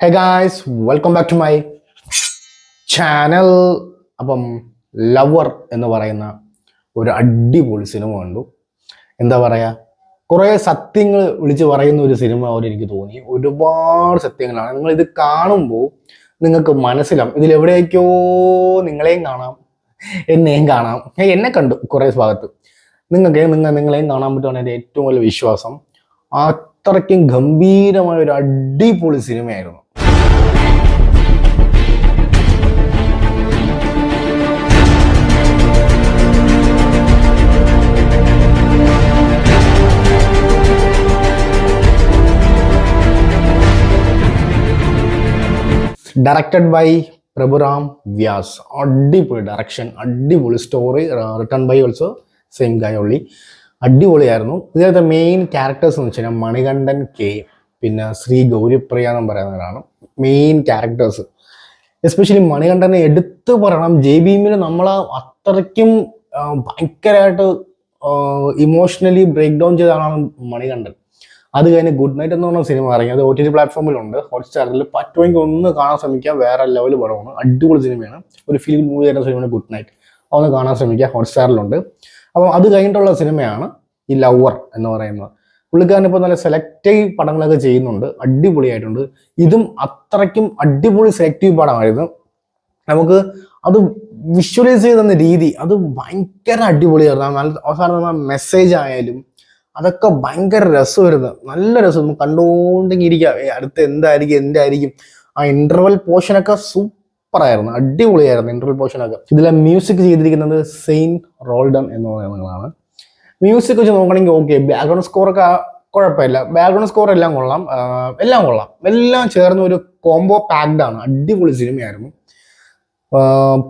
Hey guys, welcome back to my channel. അപ്പം lover എന്ന് പറയുന്ന ഒരു അടിപൊളി സിനിമ കണ്ടു. എന്താ പറയുക, കുറേ സത്യങ്ങൾ വിളിച്ച് പറയുന്ന ഒരു സിനിമ പോലെ എനിക്ക് തോന്നി. ഒരുപാട് സത്യങ്ങളാണ്. നിങ്ങൾ ഇത് കാണുമ്പോൾ നിങ്ങൾക്ക് മനസ്സിലാവും ഇതിലെവിടേക്കോ നിങ്ങളെയും കാണാം, എന്നെയും കാണാം. എന്നെ കണ്ടു കുറേ ഭാഗത്ത്. നിങ്ങളെയും കാണാൻ പറ്റുമെന്ന് എൻ്റെ ഏറ്റവും വലിയ വിശ്വാസം. അത്രയ്ക്കും ഗംഭീരമായ ഒരു അടിപൊളി സിനിമയായിരുന്നു. Directed by Prabhuram Vyas. അടിപൊളി ഡയറക്ഷൻ, അടിപൊളി story, written by also same guy only. അടിപൊളിയായിരുന്നു. ഇതിനകത്തെ മെയിൻ ക്യാരക്ടേഴ്സ് എന്ന് വെച്ച് കഴിഞ്ഞാൽ മണികണ്ഠൻ കെ, പിന്നെ ശ്രീ ഗൗരിപ്രിയ എന്ന് പറയുന്നവരാണ് മെയിൻ ക്യാരക്ടേഴ്സ്. എസ്പെഷ്യലി മണികണ്ഠനെ എടുത്തു പറയണം. JBM നമ്മൾ അത്രയ്ക്കും ഭയങ്കരമായിട്ട് ഇമോഷണലി ബ്രേക്ക് ഡൗൺ ചെയ്ത ആളാണ് മണികണ്ഠൻ. അത് കഴിഞ്ഞ് ഗുഡ് നൈറ്റ് എന്ന് പറഞ്ഞ സിനിമ ഇറങ്ങി. അത് OTT പ്ലാറ്റ്ഫോമിലുണ്ട്, ഹോട്ട്സ്റ്റാറിൽ. പറ്റുമെങ്കിൽ ഒന്ന് കാണാൻ ശ്രമിക്കുക. വേറെ ലെവൽ പടമാണ്, അടിപൊളി സിനിമയാണ്. ഒരു ഫീൽ മൂവി ആയിരുന്ന സിനിമയാണ് ഗുഡ് നൈറ്റ്. അതൊന്ന് കാണാൻ ശ്രമിക്കുക, ഹോട്ട്സ്റ്റാറിലുണ്ട്. അപ്പം അത് കഴിഞ്ഞിട്ടുള്ള സിനിമയാണ് ഈ ലവർ എന്ന് പറയുന്നത്. പുള്ളിക്കാരൻ ഇപ്പോൾ നല്ല സെലക്റ്റീവ് പടങ്ങളൊക്കെ ചെയ്യുന്നുണ്ട്, അടിപൊളിയായിട്ടുണ്ട്. ഇതും അത്രയ്ക്കും അടിപൊളി സെലക്റ്റീവ് പടമായിരുന്നു. നമുക്ക് അത് വിഷ്വലൈസ് ചെയ്തെന്ന രീതി അത് ഭയങ്കര അടിപൊളിയായിരുന്നു. നല്ല അവസാനം മെസ്സേജ് ആയാലും അതൊക്കെ ഭയങ്കര രസമായിരുന്നു, നല്ല രസം. നമുക്ക് കണ്ടുകൊണ്ടെങ്കിൽ ഇരിക്കാം, അടുത്ത് എന്തായിരിക്കും. ആ ഇന്റർവൽ പോർഷനൊക്കെ സൂപ്പറായിരുന്നു, അടിപൊളിയായിരുന്നു ഇന്റർവൽ പോർഷനൊക്കെ. ഇതിലെ മ്യൂസിക് ചെയ്തിരിക്കുന്നത് സെയിൻ റോൾഡൺ എന്ന് പറയുന്നതാണ്. മ്യൂസിക് വെച്ച് നോക്കണമെങ്കിൽ ഓക്കെ. ബാക്ക്ഗ്രൗണ്ട് സ്കോറൊക്കെ കുഴപ്പമില്ല, ബാക്ക്ഗ്രൗണ്ട് സ്കോർ എല്ലാം കൊള്ളാം, എല്ലാം ചേർന്ന് ഒരു കോംബോ പാക്ഡ് ആണ്. അടിപൊളി സിനിമയായിരുന്നു.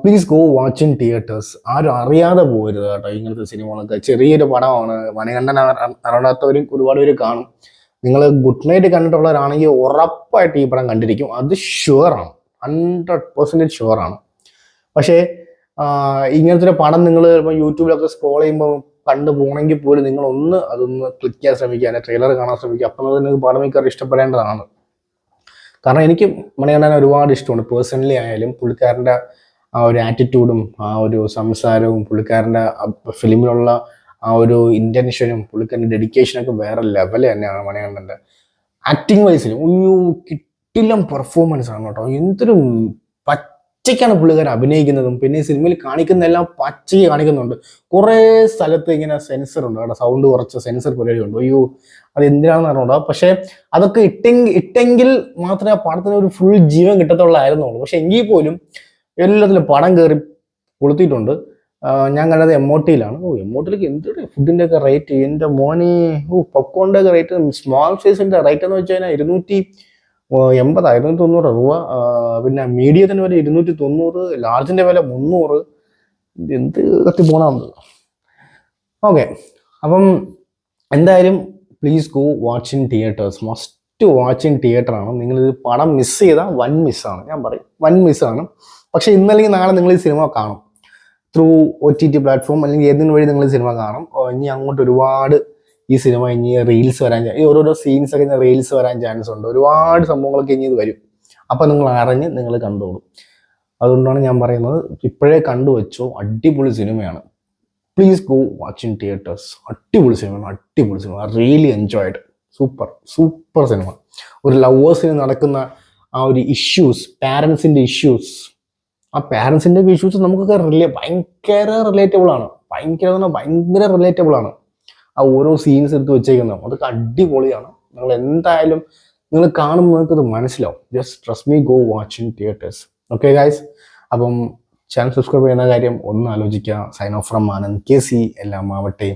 Please go watch in theatres. ആരും അറിയാതെ പോകരുത് കേട്ടോ ഇങ്ങനത്തെ സിനിമകളൊക്കെ. ചെറിയൊരു പടമാണ്. മണികണ്ഠൻ അറിയാത്തവരും ഒരുപാട് പേര് കാണും. നിങ്ങൾ ഗുഡ് നൈറ്റ് കണ്ടിട്ടുള്ളവരാണെങ്കിൽ ഉറപ്പായിട്ട് ഈ പടം കണ്ടിരിക്കും, അത് ഷുവറാണ്, 100% ഷുവറാണ്. പക്ഷേ ഇങ്ങനത്തെ ഒരു പടം നിങ്ങൾ ഇപ്പോൾ യൂട്യൂബിലൊക്കെ സ്ക്രോൾ ചെയ്യുമ്പോൾ കണ്ടു പോകണമെങ്കിൽ പോലും അതൊന്ന് ക്ലിക്ക് ചെയ്യാൻ ശ്രമിക്കുക, അതിൻ്റെ ട്രെയിലർ കാണാൻ ശ്രമിക്കുക. അപ്പം നിങ്ങൾക്ക് പടം മിക്കവാറും ഇഷ്ടപ്പെടേണ്ടതാണ്. കാരണം എനിക്ക് മണികണ്ഠനെ ഒരുപാട് ഇഷ്ടമാണ് പേഴ്സണലി ആയാലും. പുള്ളിക്കാരൻ്റെ ആ ഒരു ആറ്റിറ്റ്യൂഡും ആ ഒരു സംസാരവും പുള്ളിക്കാരൻ്റെ ഫിലിമിലുള്ള ആ ഒരു ഇൻറ്റൻഷനും പുള്ളിക്കാരൻ്റെ ഡെഡിക്കേഷനൊക്കെ വേറെ ലെവൽ തന്നെയാണ് മണികണ്ഠൻ്റെ. ആക്ടിങ് വൈസിലും കിട്ടില്ല പെർഫോമൻസ് ആണ് കേട്ടോ. എന്തൊരു പച്ചയ്ക്കാണ് പുള്ളിക്കാരൻ അഭിനയിക്കുന്നതും. പിന്നെ ഈ സിനിമയിൽ കാണിക്കുന്നതെല്ലാം പച്ചയ്ക്ക് കാണിക്കുന്നുണ്ട്. കുറേ സ്ഥലത്ത് ഇങ്ങനെ സെൻസർ ഉണ്ട് കേട്ടോ, സൗണ്ട് കുറച്ച് സെൻസർ പരിപാടിയുണ്ട്. അത് എന്തിനാണെന്ന് അറിഞ്ഞൂടാ. പക്ഷെ അതൊക്കെ ഇട്ടെങ്കിൽ മാത്രമേ ആ പടത്തിന് ഒരു ഫുൾ ജീവൻ കിട്ടത്തുള്ളായിരുന്നുള്ളൂ. പക്ഷെ എങ്കിൽ പോലും എല്ലാത്തിലും പടം കയറി കൊളുത്തിയിട്ടുണ്ട്. ഞാൻ കണ്ടത് MOTയിലാണ്. MOTയിലേക്ക് എന്തൊരു ഫുഡിൻ്റെ ഒക്കെ റേറ്റ്, എൻ്റെ മോനെ. പോപ്കോണിൻ്റെ ഒക്കെ റേറ്റ്, സ്മോൾ സൈസിൻ്റെ റേറ്റ് എന്ന് വെച്ച് കഴിഞ്ഞാൽ 290 രൂപ. പിന്നെ മീഡിയത്തിന് വില 290, ലാർജിൻ്റെ വില 300. എന്ത് കത്തി പോകണമെന്ന്. ഓക്കെ, അപ്പം എന്തായാലും please go watch in theatres. Must watch in തിയേറ്ററാണ്. നിങ്ങളിത് പടം മിസ് ചെയ്താൽ വൻ മിസ്സാണ്. ഞാൻ പറയും വൻ മിസ്സാണ്. പക്ഷേ ഇന്നല്ലെങ്കിൽ നാളെ നിങ്ങൾ ഈ സിനിമ കാണും ത്രൂ OTT പ്ലാറ്റ്ഫോം, അല്ലെങ്കിൽ ഏതിന് വഴി നിങ്ങൾ ഈ സിനിമ കാണും. ഇനി അങ്ങോട്ട് ഒരുപാട് ഈ സിനിമ ഇനി റീൽസ് വരാൻ, ഈ ഓരോരോ സീൻസൊക്കെ ഇനി റീൽസ് വരാൻ ചാൻസ് ഉണ്ട്. ഒരുപാട് സംഭവങ്ങളൊക്കെ ഇനി ഇത് വരും. അപ്പം നിങ്ങൾ അറിഞ്ഞ് നിങ്ങൾ കണ്ടോളൂ. അതുകൊണ്ടാണ് ഞാൻ പറയുന്നത്, ഇപ്പോഴേ കണ്ടുവച്ചോ. അടിപൊളി സിനിമയാണ്. Please go watch in theatres. അടിപൊളി സിനിമ. Really enjoyed. സൂപ്പർ സിനിമ. ഒരു ലവേഴ്സിന് നടക്കുന്ന ആ ഒരു ഇഷ്യൂസ്, പാരൻസിൻ്റെ ഇഷ്യൂസ്, ആ പാരൻസിൻ്റെ ഇഷ്യൂസ് നമുക്കൊക്കെ ഭയങ്കര റിലേറ്റബിൾ ആണ്. ഭയങ്കര റിലേറ്റബിൾ ആണ് ആ ഓരോ സീൻസ് എടുത്ത് വെച്ചേക്കുന്നത്. അതൊക്കെ അടിപൊളിയാണ്. നിങ്ങൾ എന്തായാലും നിങ്ങൾ കാണുമ്പോൾ നിങ്ങൾക്കത് മനസ്സിലാവും. Just trust me, go watch in theatres. Okay guys, അപ്പം ചാനൽ സബ്സ്ക്രൈബ് ചെയ്യുന്ന കാര്യം ഒന്ന് ആലോചിക്കുക. Sign off from Anand KC. എല്ലാം ആവട്ടെ.